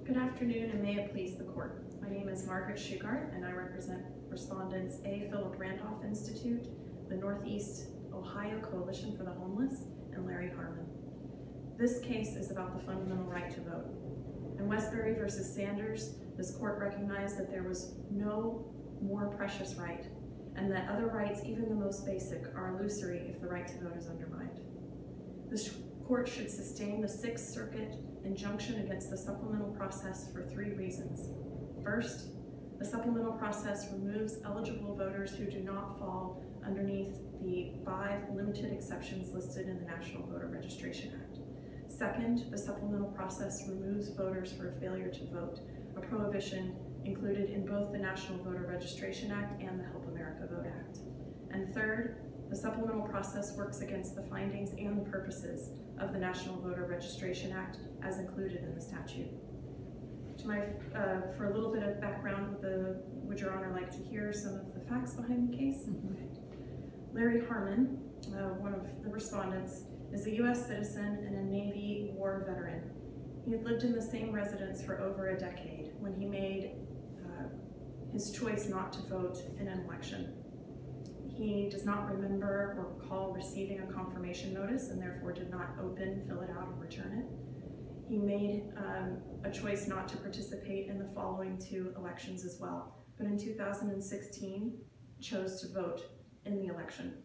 Good afternoon, and may it please the court. My name is Margaret Shugart, and I represent respondents A. Philip Randolph Institute, the Northeast Ohio Coalition for the Homeless, and Larry Harmon. This case is about the fundamental right to vote. In Westbury v. Sanders, this court recognized that there was no more precious right, and that other rights, even the most basic, are illusory if the right to vote is undermined. This court should sustain the Sixth Circuit injunction against the supplemental process for 3 reasons. First, the supplemental process removes eligible voters who do not fall underneath the 5 limited exceptions listed in the National Voter Registration Act. Second, the supplemental process removes voters for a failure to vote, a prohibition included in both the National Voter Registration Act and the Help America Vote Act. And third, the supplemental process works against the findings and the purposes of the National Voter Registration Act as included in the statute. For a little bit of background, would Your Honor like to hear some of the facts behind the case? Okay. Larry Harmon, one of the respondents, is a U.S. citizen and a Navy war veteran. He had lived in the same residence for over a decade when he made his choice not to vote in an election. He does not remember or recall receiving a confirmation notice and therefore did not open, fill it out, or return it. He made a choice not to participate in the following 2 elections as well, but in 2016 chose to vote in the election.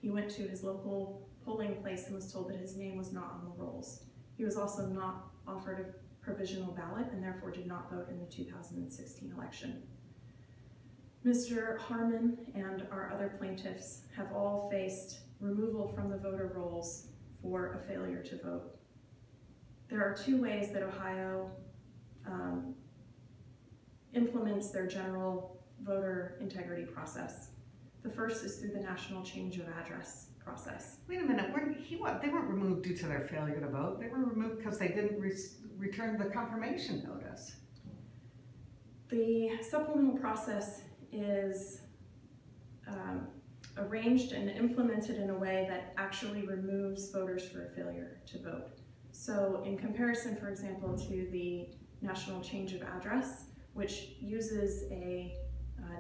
He went to his local polling place and was told that his name was not on the rolls. He was also not offered a provisional ballot and therefore did not vote in the 2016 election. Mr. Harmon and our other plaintiffs have all faced removal from the voter rolls for a failure to vote. There are 2 ways that Ohio implements their general voter integrity process. The first is through the National Change of Address process. Wait a minute, they weren't removed due to their failure to vote. They were removed because they didn't return the confirmation notice. The supplemental process is arranged and implemented in a way that actually removes voters for a failure to vote. So in comparison, for example, to the National Change of Address, which uses a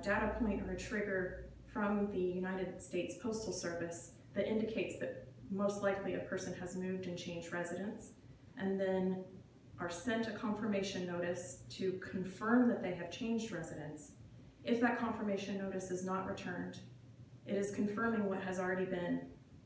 data point or a trigger from the United States Postal Service that indicates that most likely a person has moved and changed residence, and then are sent a confirmation notice to confirm that they have changed residence. If that confirmation notice is not returned, it is confirming what has already been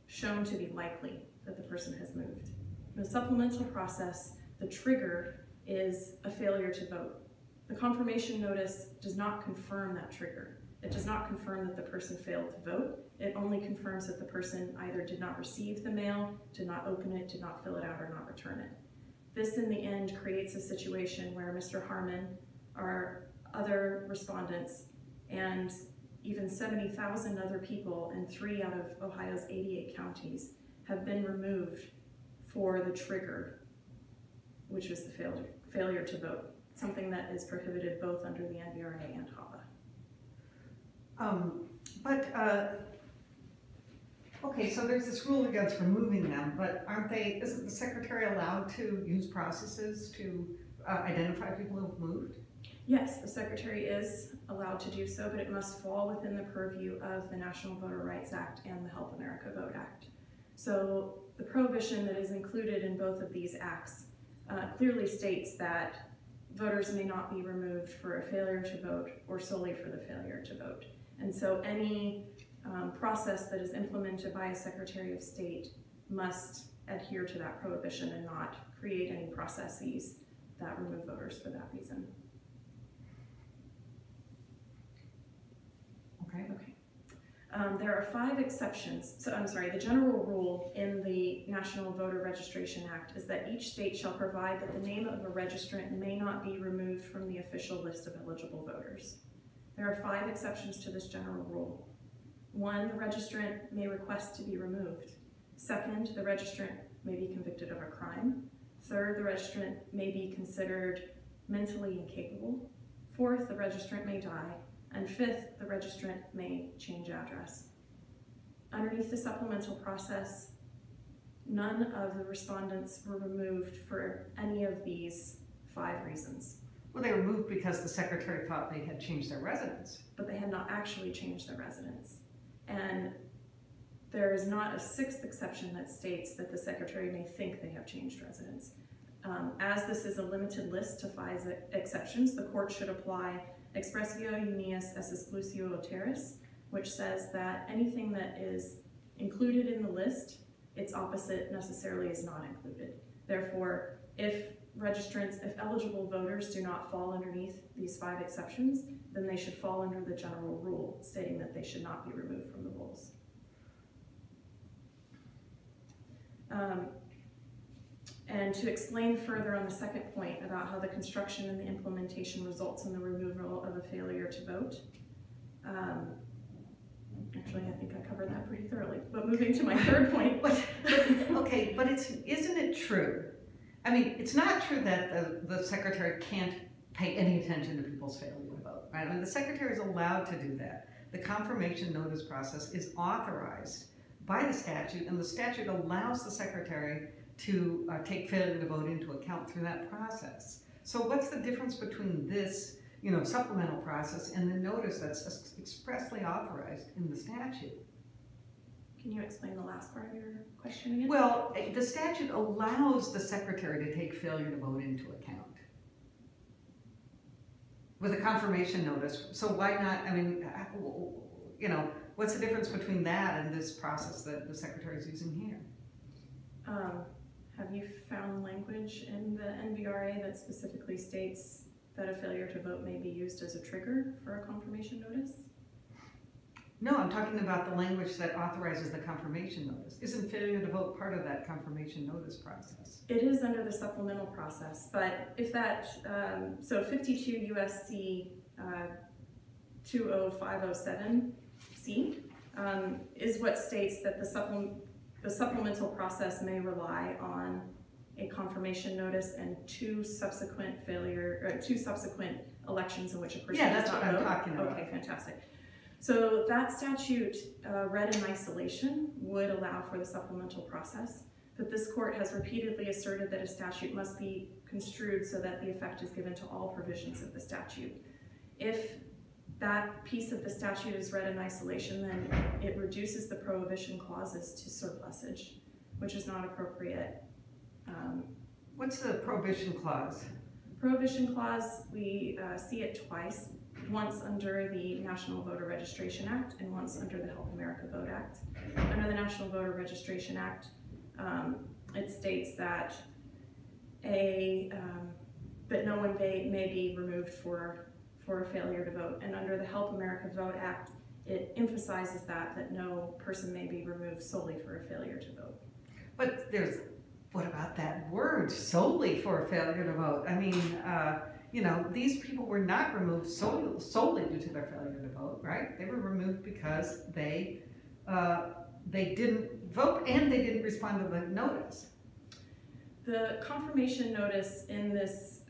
shown to be likely, that the person has moved. In the supplemental process, the trigger is a failure to vote. The confirmation notice does not confirm that trigger. It does not confirm that the person failed to vote. It only confirms that the person either did not receive the mail, did not open it, did not fill it out, or not return it. This, in the end, creates a situation where Mr. Harmon, our other respondents, and even 70,000 other people in 3 out of Ohio's 88 counties have been removed for the trigger, which was the failure to vote, something that is prohibited both under the NVRA and HAVA. Okay, so there's this rule against removing them, but isn't the secretary allowed to use processes to identify people who have moved? Yes, the secretary is allowed to do so, but it must fall within the purview of the National Voter Rights Act and the Help America Vote Act. So the prohibition that is included in both of these acts clearly states that voters may not be removed for a failure to vote or solely for the failure to vote. And so any process that is implemented by a Secretary of State must adhere to that prohibition and not create any processes that remove voters for that reason. Okay. There are 5 exceptions. The general rule in the National Voter Registration Act is that each state shall provide that the name of a registrant may not be removed from the official list of eligible voters. There are 5 exceptions to this general rule. 1, the registrant may request to be removed. 2nd, the registrant may be convicted of a crime. 3rd, the registrant may be considered mentally incapable. 4th, the registrant may die. And 5th, the registrant may change address. Underneath the supplemental process, none of the respondents were removed for any of these 5 reasons. Well, they were moved because the secretary thought they had changed their residence. But they had not actually changed their residence. And there is not a 6th exception that states that the secretary may think they have changed residence. As this is a limited list to 5 exceptions, the court should apply expressio unius esse exclusio teres, which says that anything that is included in the list, its opposite necessarily is not included. Therefore, if eligible voters do not fall underneath these 5 exceptions, then they should fall under the general rule stating that they should not be removed from the rolls. And to explain further on the second point about how the construction and the implementation results in the removal of a failure to vote. Actually, I think I covered that pretty thoroughly. But moving to my third point. Okay, but isn't it true? I mean, it's not true that the secretary can't pay any attention to people's failure to vote, right? I mean, the secretary is allowed to do that. The confirmation notice process is authorized by the statute, and the statute allows the secretary to take failure to vote into account through that process. So what's the difference between this, supplemental process and the notice that's expressly authorized in the statute? Can you explain the last part of your question again? Well, the statute allows the secretary to take failure to vote into account with a confirmation notice. So why not, what's the difference between that and this process that the secretary is using here? Have you found language in the NVRA that specifically states that a failure to vote may be used as a trigger for a confirmation notice? No, I'm talking about the language that authorizes the confirmation notice. Isn't failure to vote part of that confirmation notice process? It is under the supplemental process, but if that, so 52 USC 20507C is what states that the supplemental process may rely on a confirmation notice and 2 subsequent elections in which a person Yeah, does that's not what I'm vote. talking about. Okay, fantastic. So that statute, read in isolation, would allow for the supplemental process, but this court has repeatedly asserted that a statute must be construed so that the effect is given to all provisions of the statute. If that piece of the statute is read in isolation, then it reduces the prohibition clauses to surplusage, which is not appropriate. What's the prohibition clause? Prohibition clause, we see it twice. Once under the National Voter Registration Act and once under the Help America Vote Act. Under the National Voter Registration Act, it states that no one may be removed for a failure to vote. And under the Help America Vote Act, it emphasizes that no person may be removed solely for a failure to vote. But what about that word, solely for a failure to vote? I mean, these people were not removed solely due to their failure to vote, right? They were removed because they didn't vote and they didn't respond to the notice. The confirmation notice in this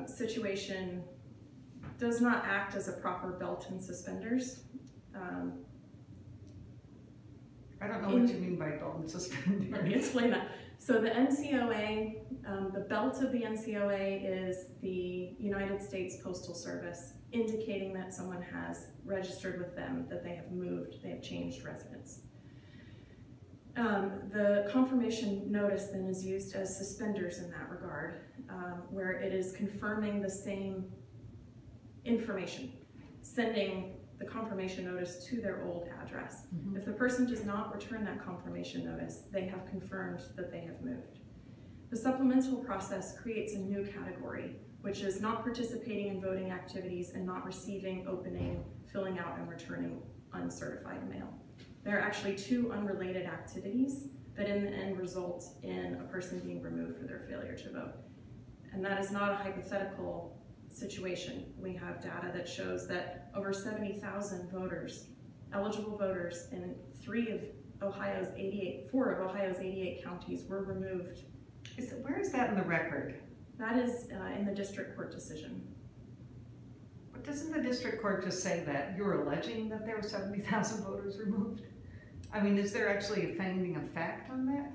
situation does not act as a proper belt and suspenders. I don't know what you mean by belt and suspenders. Let me explain that. So the NCOA, the belt of the NCOA is the United States Postal Service indicating that someone has registered with them, that they have moved, they have changed residence. The confirmation notice then is used as suspenders in that regard, where it is confirming the same information, sending the confirmation notice to their old address. Mm-hmm. If the person does not return that confirmation notice, they have confirmed that they have moved. The supplemental process creates a new category, which is not participating in voting activities and not receiving, opening, filling out, and returning uncertified mail. There are actually 2 unrelated activities that in the end result in a person being removed for their failure to vote. And that is not a hypothetical situation. We have data that shows that over 70,000 voters, eligible voters in 4 of Ohio's 88 counties were removed. Where is that in the record? That is in the district court decision. But doesn't the district court just say that you're alleging that there were 70,000 voters removed? I mean, is there actually a finding of fact on that?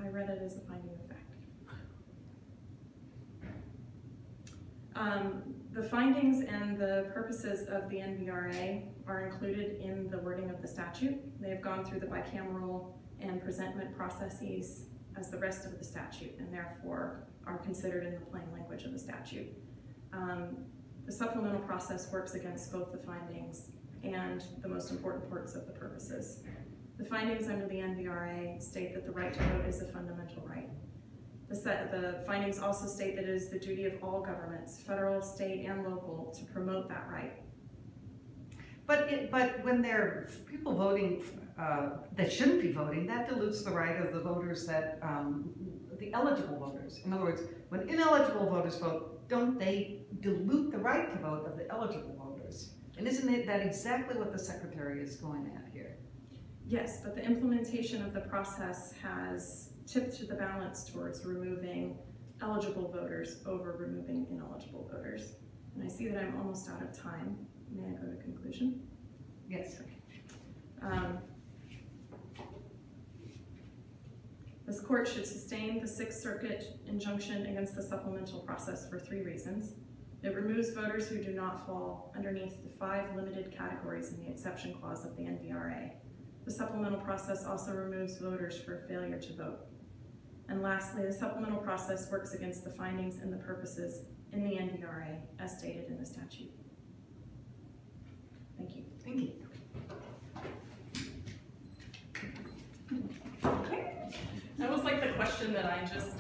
I read it as a finding of fact. The findings and the purposes of the NVRA are included in the wording of the statute. They have gone through the bicameral and presentment processes as the rest of the statute, and therefore are considered in the plain language of the statute. The supplemental process works against both the findings and the most important parts of the purposes. The findings under the NVRA state that the right to vote is a fundamental right. The findings also state that it is the duty of all governments, federal, state, and local, to promote that right. But when there are people voting that shouldn't be voting, that dilutes the right of the voters that, the eligible voters. In other words, when ineligible voters vote, don't they dilute the right to vote of the eligible voters? And isn't that exactly what the Secretary is going at here? Yes, but the implementation of the process has tipped the balance towards removing eligible voters over removing ineligible voters. And I see that I'm almost out of time. May I go to conclusion? Yes. This court should sustain the Sixth Circuit injunction against the supplemental process for 3 reasons. It removes voters who do not fall underneath the 5 limited categories in the exception clause of the NVRA. The supplemental process also removes voters for failure to vote. And lastly, the supplemental process works against the findings and the purposes in the NVRA as stated in the statute. Thank you. Thank you. Okay. That was like the question that I just